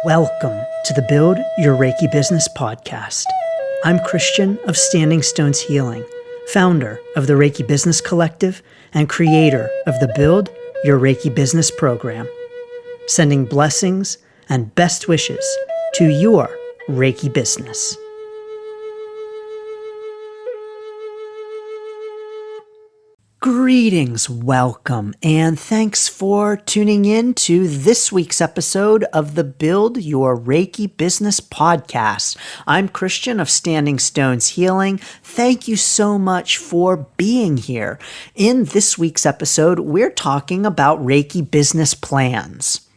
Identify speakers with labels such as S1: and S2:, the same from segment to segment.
S1: Welcome to the Build Your Reiki Business podcast. I'm Christian of Standing Stones Healing, founder of the Reiki Business Collective and creator of the Build Your Reiki Business program, sending blessings and best wishes to your Reiki business. Greetings, welcome, and thanks for tuning in to this week's episode of the Build Your Reiki Business podcast. I'm Christian of Standing Stones Healing. Thank you so much for being here. In this week's episode, we're talking about Reiki business plans.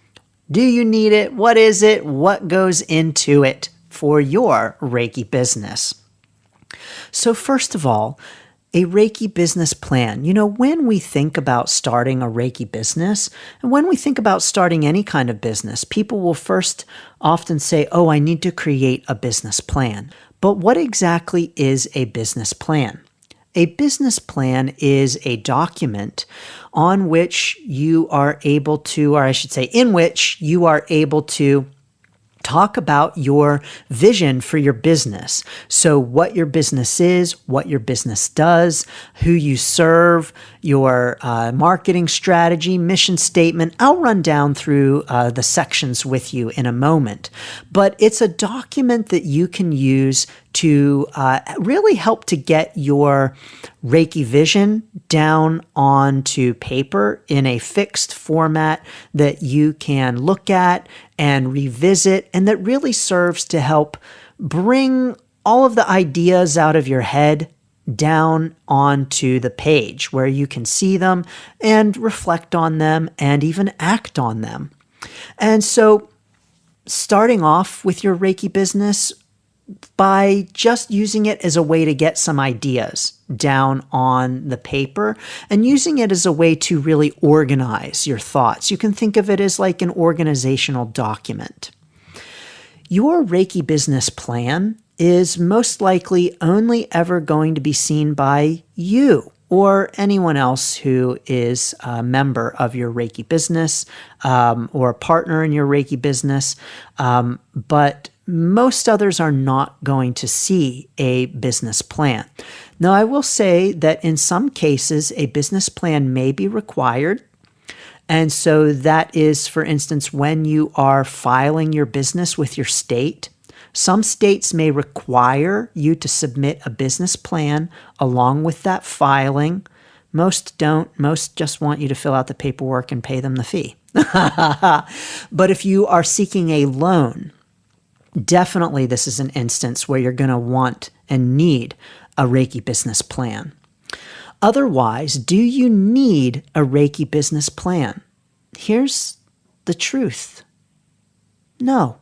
S1: Do you need it? What is it? What goes into it for your Reiki business? So first of all, a Reiki business plan. You know, when we think about starting a Reiki business, and when we think about starting any kind of business, people will first often say, oh, I need to create a business plan. But what exactly is a business plan? A business plan is a document on which you are able to, or I should say, in which you are able to talk about your vision for your business. So what your business is, what your business does, who you serve, your marketing strategy, mission statement. I'll run down through the sections with you in a moment. But it's a document that you can use to really help to get your Reiki vision down onto paper in a fixed format that you can look at and revisit, and that really serves to help bring all of the ideas out of your head down onto the page where you can see them and reflect on them and even act on them. And so starting off with your Reiki business by just using it as a way to get some ideas down on the paper and using it as a way to really organize your thoughts. You can think of it as like an organizational document. Your Reiki business plan is most likely only ever going to be seen by you or anyone else who is a member of your Reiki business or a partner in your Reiki business. But most others are not going to see a business plan. Now, I will say that in some cases, a business plan may be required. And so that is, for instance, when you are filing your business with your state. Some states may require you to submit a business plan along with that filing. Most don't. Most just want you to fill out the paperwork and pay them the fee. But if you are seeking a loan, definitely this is an instance where you're going to want and need a Reiki business plan. Otherwise, do you need a Reiki business plan? Here's the truth. No,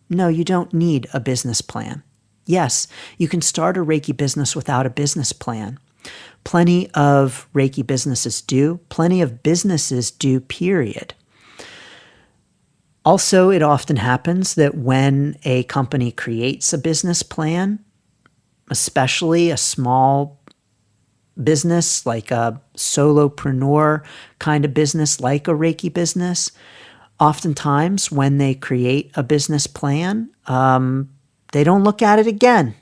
S1: you don't need a business plan. Yes, you can start a Reiki business without a business plan. Plenty of Reiki businesses do. Plenty of businesses do, period. Also, it often happens that when a company creates a business plan, especially a small business like a solopreneur kind of business like a Reiki business, oftentimes when they create a business plan, they don't look at it again.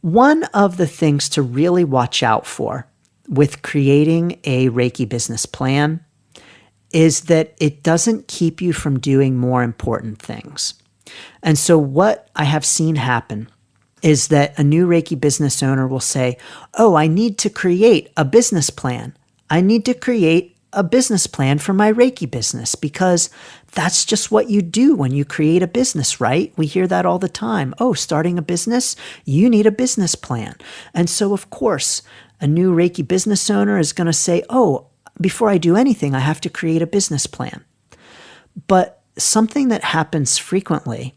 S1: One of the things to really watch out for with creating a Reiki business plan is that it doesn't keep you from doing more important things. And so what I have seen happen is that a new Reiki business owner will say, oh, I need to create a business plan. I need to create a business plan for my Reiki business because that's just what you do when you create a business, right? We hear that all the time. Oh, starting a business, you need a business plan. And so, of course, a new Reiki business owner is going to say, oh, before I do anything, I have to create a business plan. But something that happens frequently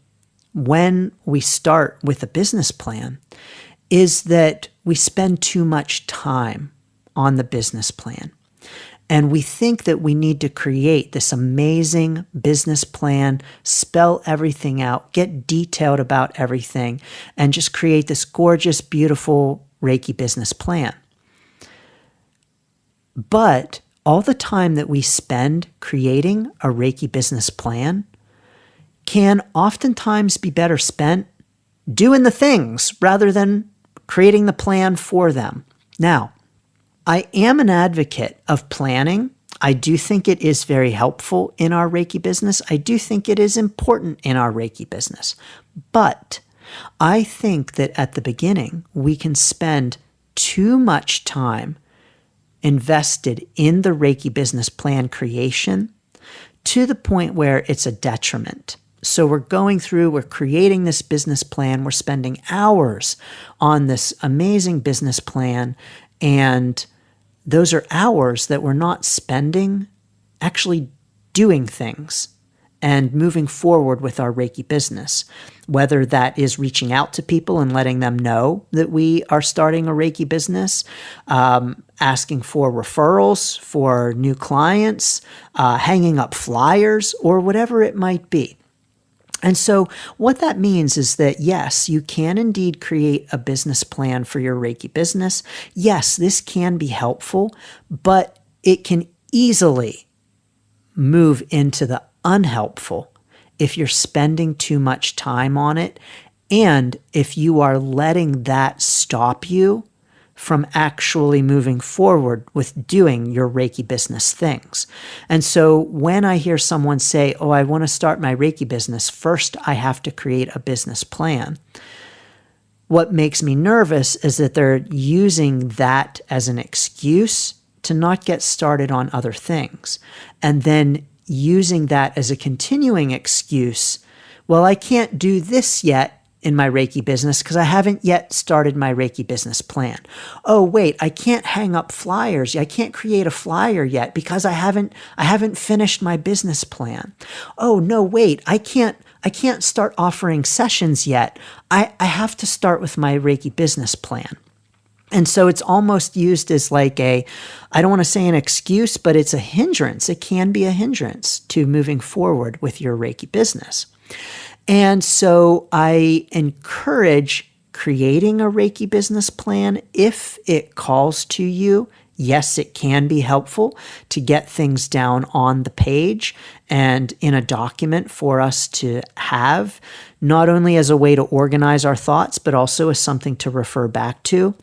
S1: when we start with a business plan is that we spend too much time on the business plan. And we think that we need to create this amazing business plan, spell everything out, get detailed about everything, and just create this gorgeous, beautiful Reiki business plan. But all the time that we spend creating a Reiki business plan can oftentimes be better spent doing the things rather than creating the plan for them. Now, I am an advocate of planning. I do think it is very helpful in our Reiki business. I do think it is important in our Reiki business. But I think that at the beginning, we can spend too much time invested in the Reiki business plan creation to the point where it's a detriment. So we're creating this business plan, we're spending hours on this amazing business plan, and those are hours that we're not spending actually doing things and moving forward with our Reiki business, whether that is reaching out to people and letting them know that we are starting a Reiki business, asking for referrals for new clients, hanging up flyers, or whatever it might be. And so what that means is that, yes, you can indeed create a business plan for your Reiki business. Yes, this can be helpful, but it can easily move into the unhelpful if you're spending too much time on it and if you are letting that stop you from actually moving forward with doing your Reiki business things. And so when I hear someone say, oh, I want to start my Reiki business, first I have to create a business plan, what makes me nervous is that they're using that as an excuse to not get started on other things. And then using that as a continuing excuse, well, I can't do this yet in my Reiki business because I haven't yet started my Reiki business plan. Oh, wait, I can't hang up flyers. I can't create a flyer yet because I haven't finished my business plan. Oh, no, wait, I can't start offering sessions yet. I have to start with my Reiki business plan. And so it's almost used as like I don't want to say an excuse, but it's a hindrance. It can be a hindrance to moving forward with your Reiki business. And so I encourage creating a Reiki business plan if it calls to you. Yes, it can be helpful to get things down on the page and in a document for us to have, not only as a way to organize our thoughts, but also as something to refer back to,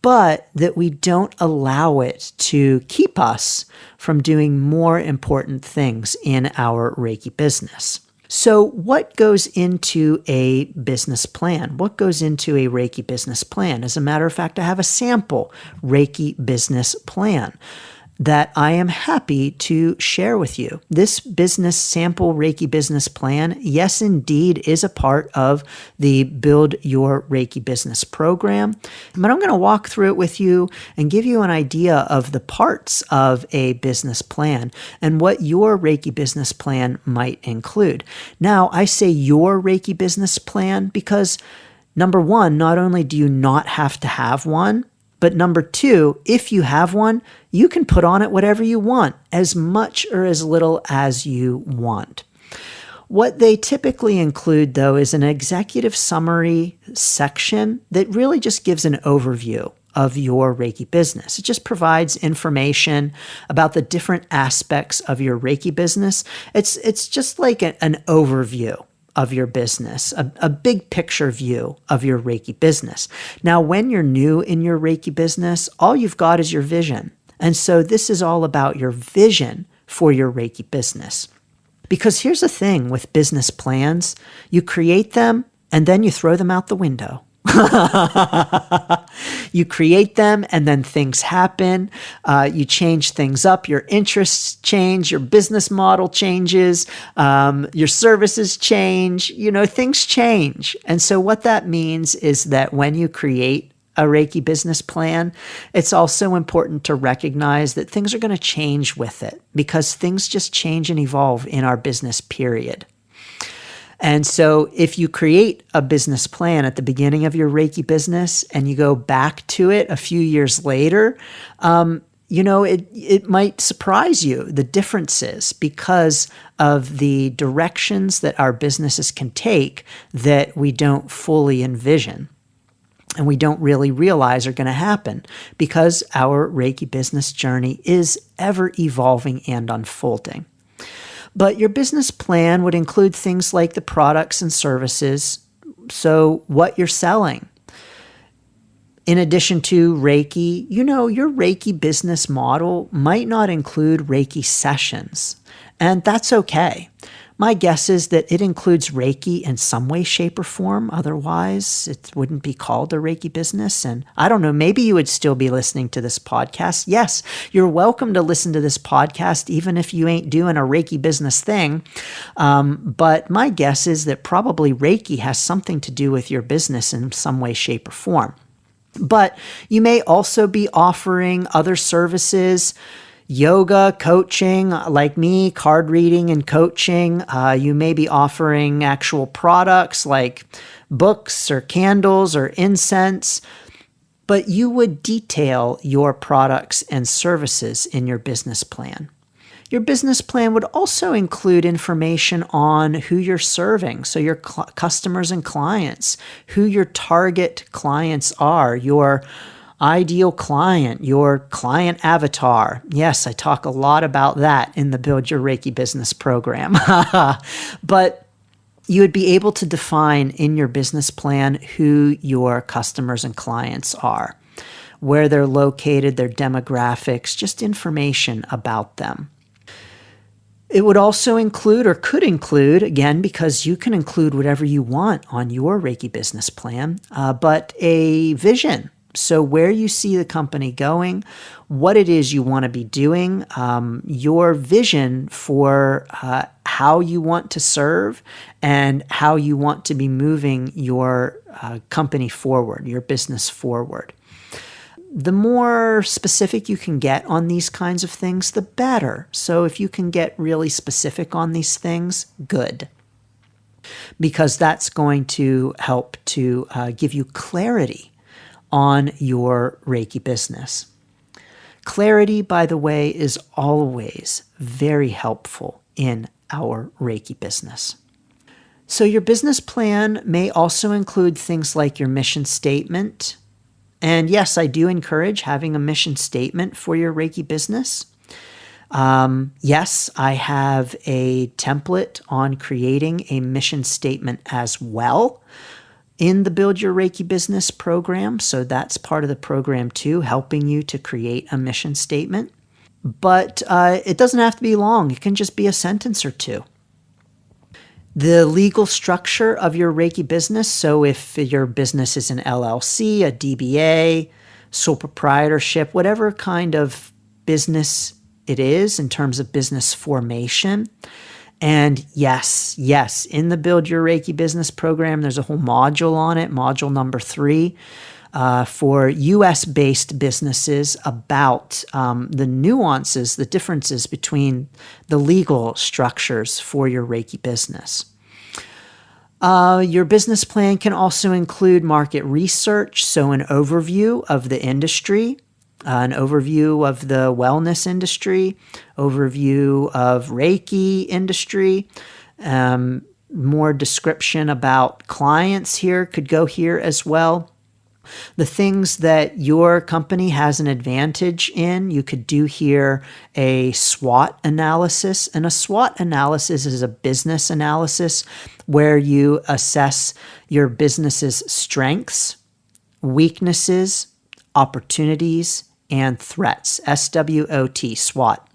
S1: but that we don't allow it to keep us from doing more important things in our Reiki business. So what goes into a business plan? What goes into a Reiki business plan? As a matter of fact, I have a sample Reiki business plan that I am happy to share with you. This business sample Reiki business plan, yes, indeed, is a part of the Build Your Reiki Business program. But I'm going to walk through it with you and give you an idea of the parts of a business plan and what your Reiki business plan might include. Now, I say your Reiki business plan because, number one, not only do you not have to have one, but number two, if you have one, you can put on it whatever you want, as much or as little as you want. What they typically include, though, is an executive summary section that really just gives an overview of your Reiki business. It just provides information about the different aspects of your Reiki business. It's just like an overview of your business, a big picture view of your Reiki business. Now, when you're new in your Reiki business, all you've got is your vision. And so this is all about your vision for your Reiki business. Because here's the thing with business plans, you create them and then you throw them out the window. You create them and then things happen. You change things up. Your interests change. Your business model changes. Your services change. Things change. And so what that means is that when you create a Reiki business plan, it's also important to recognize that things are going to change with it because things just change and evolve in our business, period. And so if you create a business plan at the beginning of your Reiki business and you go back to it a few years later, it might surprise you, the differences, because of the directions that our businesses can take that we don't fully envision. and we don't really realize are going to happen because our Reiki business journey is ever evolving and unfolding. But your business plan would include things like the products and services, so what you're selling. In addition to Reiki, your Reiki business model might not include Reiki sessions, and that's okay. My guess is that it includes Reiki in some way, shape, or form. Otherwise, it wouldn't be called a Reiki business. And I don't know, maybe you would still be listening to this podcast. Yes, you're welcome to listen to this podcast, even if you ain't doing a Reiki business thing. But my guess is that probably Reiki has something to do with your business in some way, shape, or form. But you may also be offering other services, yoga, coaching, like me, card reading and coaching. You may be offering actual products like books or candles or incense, but you would detail your products and services in your business plan. Your business plan would also include information on who you're serving, so your customers and clients, who your target clients are, your ideal client, your client avatar. Yes, I talk a lot about that in the Build Your Reiki Business program. But you would be able to define in your business plan who your customers and clients are, where they're located, their demographics, just information about them. It would also include, or could include, again, because you can include whatever you want on your Reiki business plan, but a vision. So where you see the company going, what it is you want to be doing, your vision for how you want to serve and how you want to be moving your company forward, your business forward. The more specific you can get on these kinds of things, the better. So if you can get really specific on these things, good. Because that's going to help to give you clarity on your Reiki business. Clarity, by the way, is always very helpful in our Reiki business. So your business plan may also include things like your mission statement. And yes, I do encourage having a mission statement for your Reiki business. Yes, I have a template on creating a mission statement as well in the Build Your Reiki Business program. So that's part of the program too, helping you to create a mission statement. But it doesn't have to be long. It can just be a sentence or two. The legal structure of your Reiki business. So if your business is an LLC, a DBA, sole proprietorship, whatever kind of business it is in terms of business formation. And yes, in the Build Your Reiki Business program, there's a whole module on it, module number 3, for US-based businesses about the nuances, the differences between the legal structures for your Reiki business. Your business plan can also include market research, so an overview of the industry, an overview of the wellness industry, overview of Reiki industry, more description about clients here could go here as well. The things that your company has an advantage in, you could do here a SWOT analysis. And a SWOT analysis is a business analysis where you assess your business's strengths, weaknesses, opportunities, and threats. SWOT, SWOT.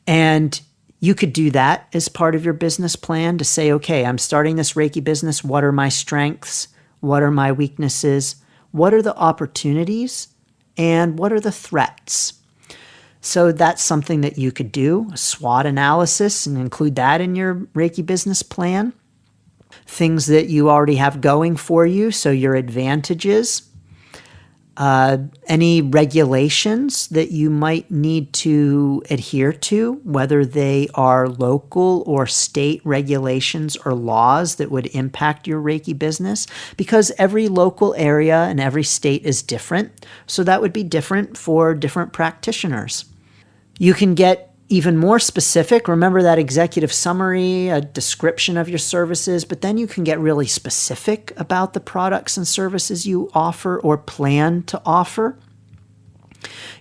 S1: And you could do that as part of your business plan to say, okay, I'm starting this Reiki business. What are my strengths? What are my weaknesses? What are the opportunities? And what are the threats? So that's something that you could do, a SWOT analysis, and include that in your Reiki business plan. Things that you already have going for you, so your advantages. Any regulations that you might need to adhere to, whether they are local or state regulations or laws that would impact your Reiki business, because every local area and every state is different. So that would be different for different practitioners. You can get even more specific, remember that executive summary, a description of your services, but then you can get really specific about the products and services you offer or plan to offer.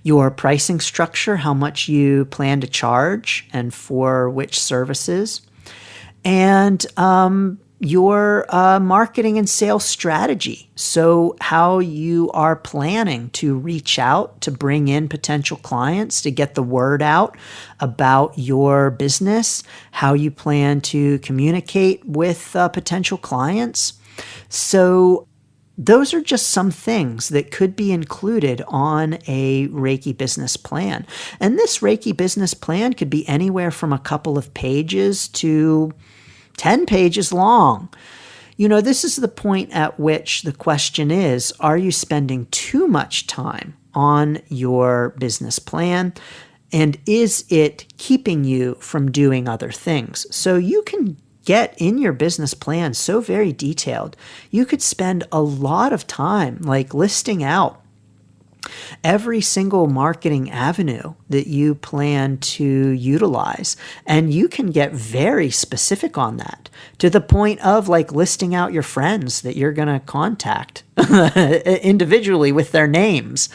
S1: Your pricing structure, how much you plan to charge and for which services. And your marketing and sales strategy. So how you are planning to reach out to bring in potential clients, to get the word out about your business, how you plan to communicate with potential clients. So those are just some things that could be included on a Reiki business plan. And this Reiki business plan could be anywhere from a couple of pages to 10 pages long. This is the point at which the question is, are you spending too much time on your business plan? And is it keeping you from doing other things? So you can get in your business plan so very detailed. You could spend a lot of time listing out every single marketing avenue that you plan to utilize. And you can get very specific on that to the point of listing out your friends that you're going to contact individually with their names.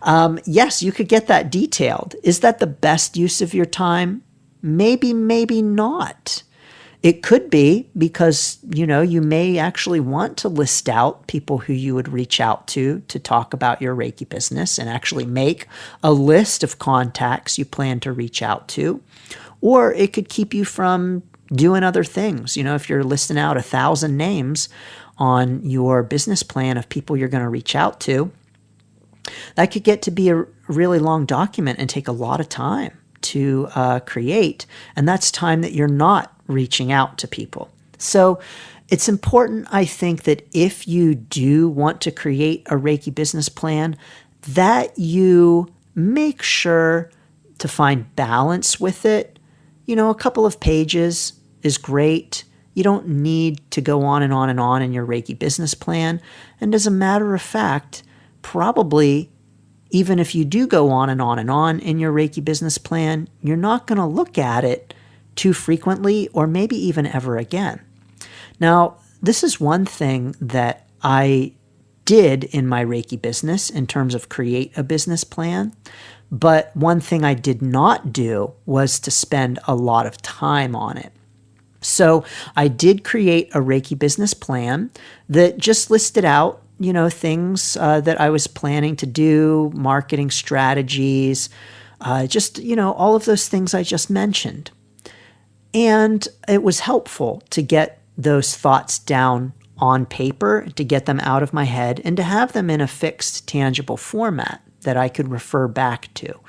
S1: Yes, you could get that detailed. Is that the best use of your time? Maybe, maybe not. It could be because, you may actually want to list out people who you would reach out to talk about your Reiki business and actually make a list of contacts you plan to reach out to. Or it could keep you from doing other things. If you're listing out 1,000 names on your business plan of people you're going to reach out to, that could get to be a really long document and take a lot of time to create. And that's time that you're not reaching out to people. So it's important, I think, that if you do want to create a Reiki business plan, that you make sure to find balance with it. A couple of pages is great. You don't need to go on and on and on in your Reiki business plan. And as a matter of fact, probably even if you do go on and on and on in your Reiki business plan, you're not going to look at it too frequently or maybe even ever again. Now, this is one thing that I did in my Reiki business in terms of create a business plan. But one thing I did not do was to spend a lot of time on it. So I did create a Reiki business plan that just listed out, things that I was planning to do, marketing strategies, all of those things I just mentioned. And it was helpful to get those thoughts down on paper, to get them out of my head, and to have them in a fixed, tangible format that I could refer back to.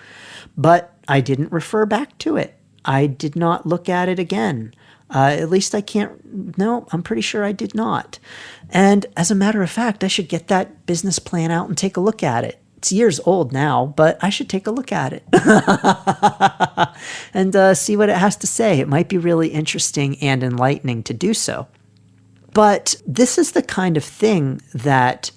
S1: But I didn't refer back to it. I did not look at it again. At least I'm pretty sure I did not. And as a matter of fact, I should get that business plan out and take a look at it. It's years old now, but I should take a look at it and see what it has to say. It might be really interesting and enlightening to do so. But this is the kind of thing that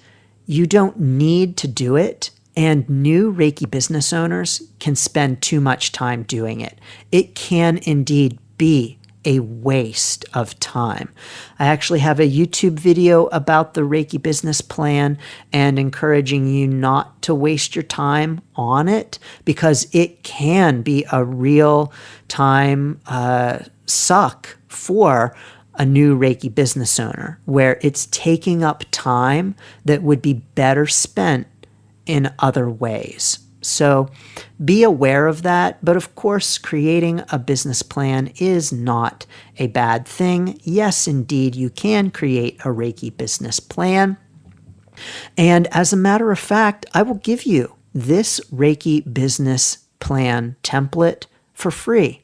S1: you don't need to do it, and new Reiki business owners can spend too much time doing it. It can indeed be a waste of time. I actually have a YouTube video about the Reiki business plan and encouraging you not to waste your time on it because it can be a real time suck for a new Reiki business owner where it's taking up time that would be better spent in other ways. So be aware of that. But of course, creating a business plan is not a bad thing. Yes, indeed, you can create a Reiki business plan. And as a matter of fact, I will give you this Reiki business plan template for free.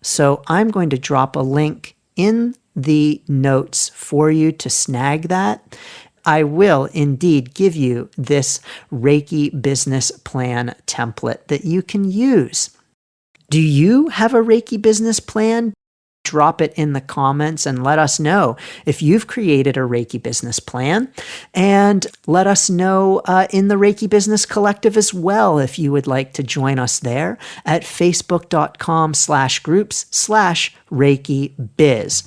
S1: So I'm going to drop a link in the notes for you to snag that. I will indeed give you this Reiki business plan template that you can use. Do you have a Reiki business plan? Drop it in the comments and let us know if you've created a Reiki business plan. And let us know in the Reiki Business Collective as well if you would like to join us there at facebook.com/groups/Reiki Biz.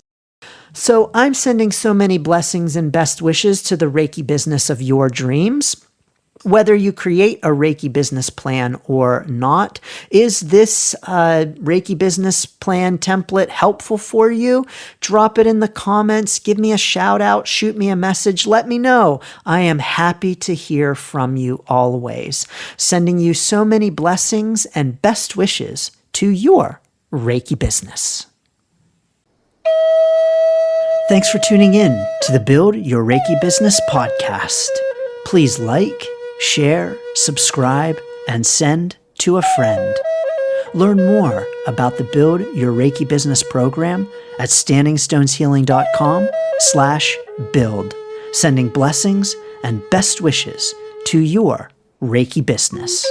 S1: So I'm sending so many blessings and best wishes to the Reiki business of your dreams. Whether you create a Reiki business plan or not, is this Reiki business plan template helpful for you? Drop it in the comments. Give me a shout out. Shoot me a message. Let me know. I am happy to hear from you always. Sending you so many blessings and best wishes to your Reiki business. Thanks for tuning in to the Build Your Reiki Business podcast. Please like, share, subscribe, and send to a friend. Learn more about the Build Your Reiki Business program at standingstoneshealing.com/build. Sending blessings and best wishes to your Reiki business.